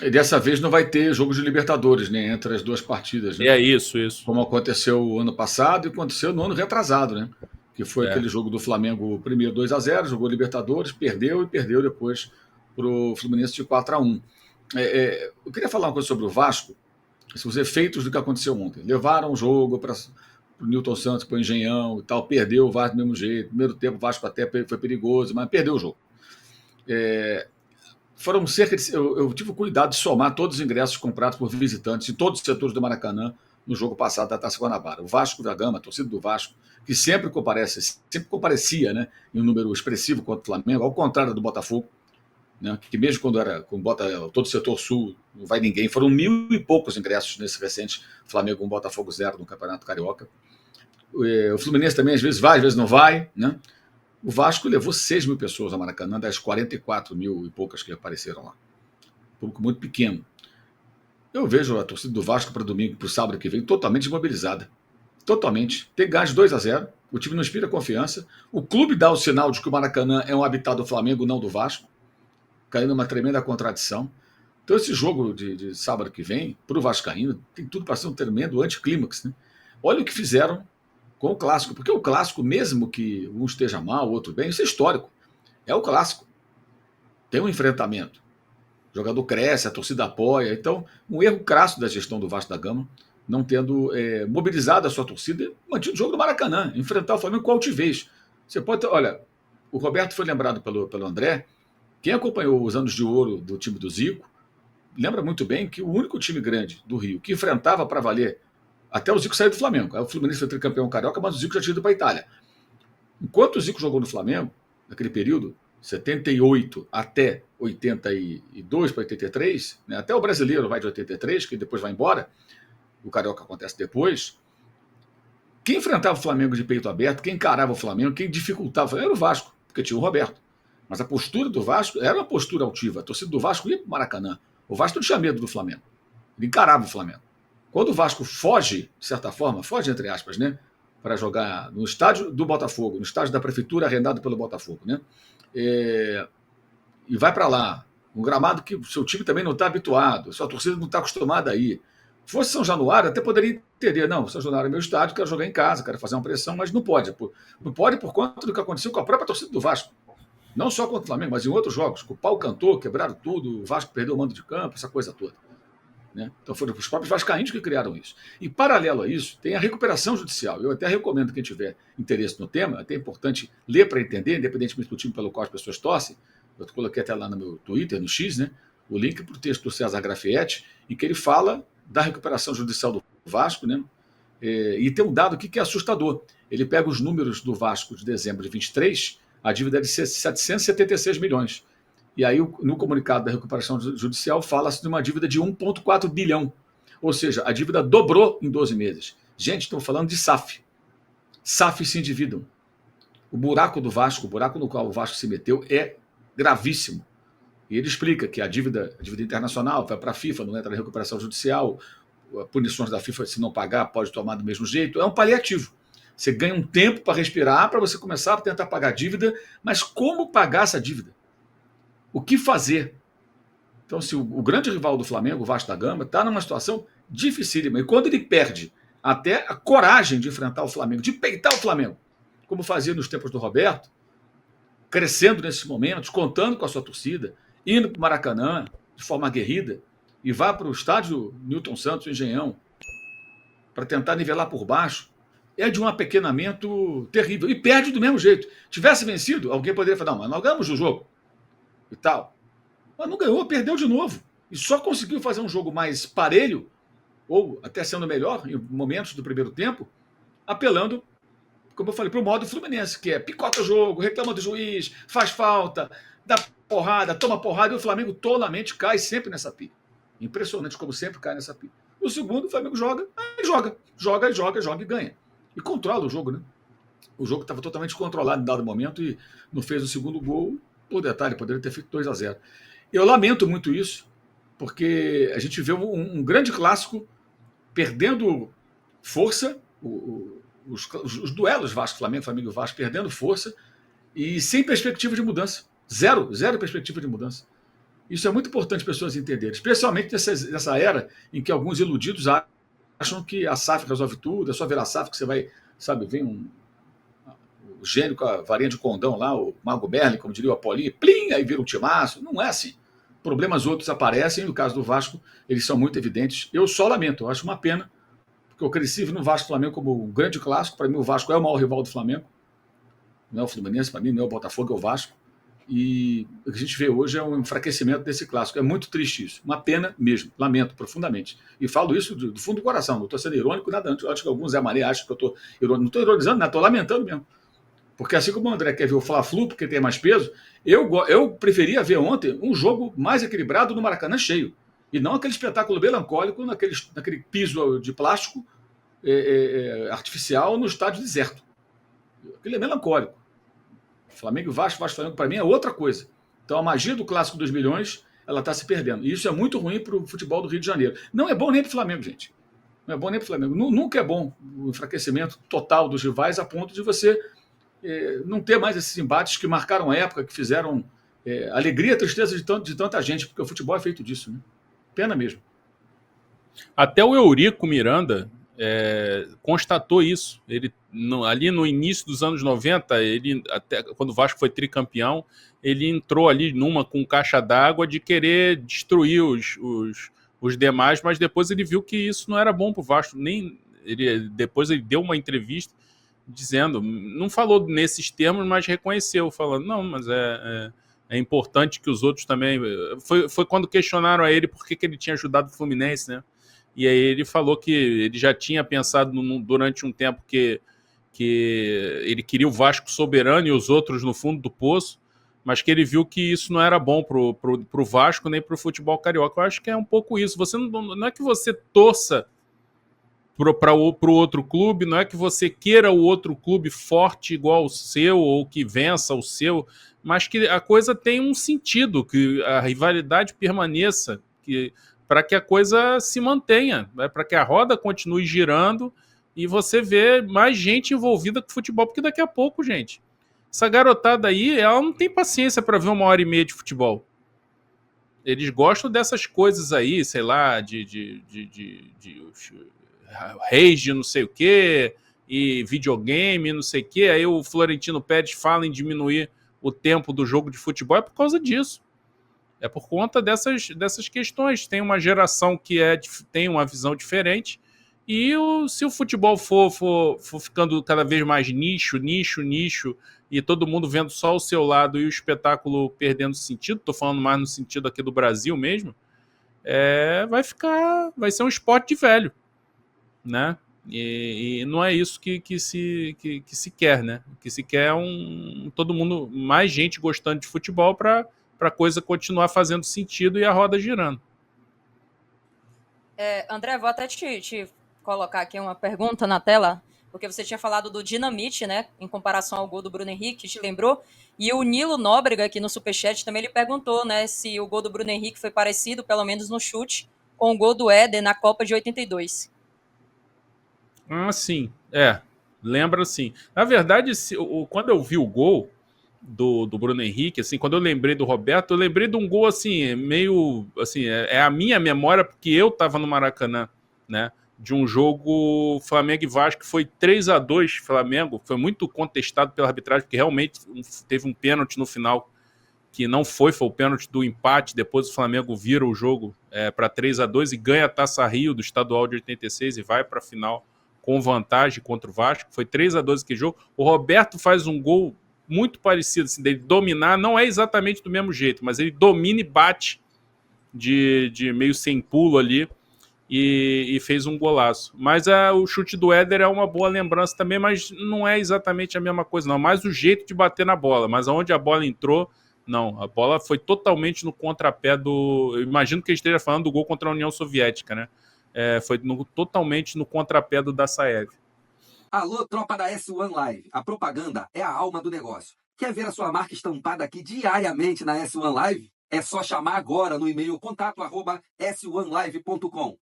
E dessa vez não vai ter jogo de Libertadores, né? Entre as duas partidas, né? É isso, isso. Como aconteceu ano passado e aconteceu no ano retrasado, né? Que foi É. aquele jogo do Flamengo, primeiro 2-0, jogou Libertadores, perdeu e perdeu depois para o Fluminense de 4-1. Eu queria falar uma coisa sobre o Vasco, os efeitos do que aconteceu ontem. Levaram o jogo para o Newton Santos, para o Engenhão e tal, perdeu o Vasco do mesmo jeito. Primeiro tempo o Vasco até foi perigoso, mas perdeu o jogo. Foram cerca de. Eu tive o cuidado de somar todos os ingressos comprados por visitantes em todos os setores do Maracanã no jogo passado da Taça Guanabara. O Vasco da Gama, a torcida do Vasco, que sempre comparecia, né, em um número expressivo contra o Flamengo, ao contrário do Botafogo, né, que mesmo quando era com bota todo o setor sul, não vai ninguém, foram 1.000 e poucos ingressos nesse recente Flamengo 1, Botafogo 0 no Campeonato Carioca. O Fluminense também às vezes vai, às vezes não vai, né? O Vasco levou 6.000 pessoas ao Maracanã, das 44.000 e poucas que apareceram lá. Um público muito pequeno. Eu vejo a torcida do Vasco para domingo, para o sábado que vem, totalmente desmobilizada. Totalmente. Tem gás 2-0. O time não inspira confiança. O clube dá o sinal de que o Maracanã é um habitat do Flamengo, não do Vasco. Caindo numa tremenda contradição. Então, esse jogo de sábado que vem, para o Vascaíno, tem tudo para ser um tremendo anticlímax. Né? Olha o que fizeram com o Clássico. Porque o Clássico, mesmo que um esteja mal, o outro bem, isso é histórico. É o Clássico. Tem um enfrentamento. O jogador cresce, a torcida apoia. Então, um erro crasso da gestão do Vasco da Gama, não tendo mobilizado a sua torcida e mantido o jogo do Maracanã, enfrentar o Flamengo com altivez. Você pode ter, olha, o Roberto foi lembrado pelo André. Quem acompanhou os anos de ouro do time do Zico, lembra muito bem que o único time grande do Rio que enfrentava para valer, até o Zico saiu do Flamengo. Aí o Fluminense foi tricampeão carioca, mas o Zico já tinha ido para a Itália. Enquanto o Zico jogou no Flamengo, naquele período, 78 até 82 para 83, né, até o brasileiro vai de 83, que depois vai embora, o Carioca acontece depois. Quem enfrentava o Flamengo de peito aberto, quem encarava o Flamengo, quem dificultava o Flamengo era o Vasco, porque tinha o Roberto. Mas a postura do Vasco era uma postura altiva. A torcida do Vasco ia para o Maracanã. O Vasco não tinha medo do Flamengo. Ele encarava o Flamengo. Quando o Vasco foge, de certa forma, foge entre aspas, né, para jogar no estádio do Botafogo, no estádio da prefeitura arrendado pelo Botafogo, né, e vai para lá, um gramado que o seu time também não está habituado, a sua torcida não está acostumada a ir. Se fosse São Januário, até poderia entender, não, São Januário é meu estádio, quero jogar em casa, quero fazer uma pressão, mas não pode. Não pode por conta do que aconteceu com a própria torcida do Vasco. Não só contra o Flamengo, mas em outros jogos. O pau cantou, quebraram tudo, o Vasco perdeu o mando de campo, essa coisa toda. Né? Então foram os próprios vascaínos que criaram isso. E paralelo a isso, tem a recuperação judicial. Eu até recomendo quem tiver interesse no tema, até é importante ler para entender, independentemente do time pelo qual as pessoas torcem. Eu coloquei até lá no meu Twitter, no X, né, o link para o texto do César Grafietti, em que ele fala da recuperação judicial do Vasco, né? E tem um dado aqui que é assustador. Ele pega os números do Vasco de dezembro de 23, a dívida é de 776 milhões. E aí, no comunicado da recuperação judicial, fala-se de uma dívida de 1,4 bilhão. Ou seja, a dívida dobrou em 12 meses. Gente, estamos falando de SAF. SAF se endividam. O buraco do Vasco, o buraco no qual o Vasco se meteu, é gravíssimo. E ele explica que a dívida internacional vai para a FIFA, não entra na recuperação judicial, punições da FIFA, se não pagar, pode tomar do mesmo jeito. É um paliativo. Você ganha um tempo para respirar, para você começar a tentar pagar a dívida, mas como pagar essa dívida? O que fazer? Então, se o grande rival do Flamengo, o Vasco da Gama, está numa situação dificílima. E quando ele perde até a coragem de enfrentar o Flamengo, de peitar o Flamengo, como fazia nos tempos do Roberto, crescendo nesses momentos, contando com a sua torcida, indo para o Maracanã de forma aguerrida, e vai para o estádio Newton Santos, Engenhão, para tentar nivelar por baixo, é de um apequenamento terrível. E perde do mesmo jeito. Tivesse vencido, alguém poderia falar, não, mas nós ganhamos o jogo. E tal. Mas não ganhou, perdeu de novo. E só conseguiu fazer um jogo mais parelho, ou até sendo melhor em momentos do primeiro tempo, apelando, como eu falei, para o modo Fluminense, que é picota o jogo, reclama do juiz, faz falta, dá porrada, toma porrada, e o Flamengo tolamente cai sempre nessa pilha. Impressionante como sempre cai nessa pilha. O segundo, o Flamengo joga e ganha. E controla o jogo, né? O jogo estava totalmente controlado em dado momento e não fez o segundo gol. Por detalhe, poderia ter feito 2-0. Eu lamento muito isso, porque a gente vê um grande clássico perdendo força, os duelos Vasco-Flamengo, Flamengo-Vasco perdendo força e sem perspectiva de mudança. Zero perspectiva de mudança. Isso é muito importante as pessoas entenderem, especialmente nessa era em que alguns iludidos acham que a SAF resolve tudo, é só ver a SAF que você vai, sabe, vem o gênio com a varinha de condão lá, o Mago Merlin, como diria o Apolinho, plim, aí vira um timaço. Não é assim. Problemas outros aparecem, no caso do Vasco, eles são muito evidentes. Eu só lamento, eu acho uma pena, porque eu cresci no Vasco Flamengo como um grande clássico. Para mim, o Vasco é o maior rival do Flamengo. Não é o Fluminense, para mim, não é o Botafogo, é o Vasco. E o que a gente vê hoje é um enfraquecimento desse clássico. É muito triste isso. Uma pena mesmo. Lamento profundamente. E falo isso do fundo do coração. Não estou sendo irônico, nada antes. Eu acho que alguns Zé Maria acham que eu estou irônico. Não estou ironizando, estou lamentando mesmo. Porque assim como o André quer ver o Fla-Flu, porque tem mais peso, eu preferia ver ontem um jogo mais equilibrado no Maracanã cheio. E não aquele espetáculo melancólico naquele piso de plástico artificial no estádio deserto. Aquilo é melancólico. Flamengo e Vasco, Vasco e Flamengo, para mim, é outra coisa. Então a magia do Clássico dos Milhões, ela está se perdendo. E isso é muito ruim para o futebol do Rio de Janeiro. Não é bom nem para o Flamengo, gente. Não é bom nem para o Flamengo. Nunca é bom o enfraquecimento total dos rivais a ponto de você não ter mais esses embates que marcaram a época, que fizeram alegria e tristeza de tanta gente, porque o futebol é feito disso. Né? Pena mesmo. Até o Eurico Miranda constatou isso. Ele, ali no início dos anos 90, ele, até quando o Vasco foi tricampeão, ele entrou ali numa com caixa d'água de querer destruir os demais, mas depois ele viu que isso não era bom para o Vasco. Depois ele deu uma entrevista dizendo, não falou nesses termos, mas reconheceu, falando, não, mas é importante que os outros também... Foi quando questionaram a ele por que ele tinha ajudado o Fluminense, né? E aí ele falou que ele já tinha pensado durante um tempo que ele queria o Vasco soberano e os outros no fundo do poço, mas que ele viu que isso não era bom pro Vasco nem pro futebol carioca. Eu acho que é um pouco isso. Você não é que você torça para o outro clube, não é que você queira o outro clube forte igual o seu ou que vença o seu, mas que a coisa tem um sentido, que a rivalidade permaneça, para que a coisa se mantenha, né? Para que a roda continue girando e você vê mais gente envolvida com futebol, porque daqui a pouco, gente, essa garotada aí, ela não tem paciência para ver 1h30 de futebol. Eles gostam dessas coisas aí, sei lá, de reis de não sei o que, e videogame, não sei o que. Aí o Florentino Pérez fala em diminuir o tempo do jogo de futebol, é por causa disso. É por conta dessas questões. Tem uma geração que tem uma visão diferente, e se o futebol for ficando cada vez mais nicho, e todo mundo vendo só o seu lado e o espetáculo perdendo sentido, estou falando mais no sentido aqui do Brasil mesmo, vai ser um esporte de velho, né? E não é isso que se quer, né? O que se quer é todo mundo, mais gente gostando de futebol para a coisa continuar fazendo sentido e a roda girando. André, vou até te colocar aqui uma pergunta na tela, porque você tinha falado do dinamite, né, em comparação ao gol do Bruno Henrique, te lembrou? E o Nilo Nóbrega, aqui no Superchat, também ele perguntou, né, se o gol do Bruno Henrique foi parecido, pelo menos no chute, com o gol do Éder na Copa de 82. Ah, sim. Lembra sim. Na verdade, quando eu vi o gol do Bruno Henrique, assim, quando eu lembrei do Roberto, eu lembrei de um gol, assim, meio, assim, é a minha memória, porque eu tava no Maracanã, né, de um jogo Flamengo e Vasco, que foi 3-2 Flamengo, foi muito contestado pela arbitragem, porque realmente teve um pênalti no final, que não foi o pênalti do empate, depois o Flamengo vira o jogo para 3-2 e ganha a Taça Rio do estadual de 86 e vai para a final com vantagem contra o Vasco, foi 3-2 aquele jogo. O Roberto faz um gol muito parecido, assim, dele dominar, não é exatamente do mesmo jeito, mas ele domina e bate de meio sem pulo ali e fez um golaço. Mas o chute do Éder é uma boa lembrança também, mas não é exatamente a mesma coisa, não. Mais o jeito de bater na bola, mas aonde a bola entrou, não. A bola foi totalmente no contrapé eu imagino que ele esteja falando do gol contra a União Soviética, né? Foi totalmente no contrapé do Dassaev. Alô, tropa da S1 Live. A propaganda é a alma do negócio. Quer ver a sua marca estampada aqui diariamente na S1 Live? É só chamar agora no e-mail contato@s1live.com.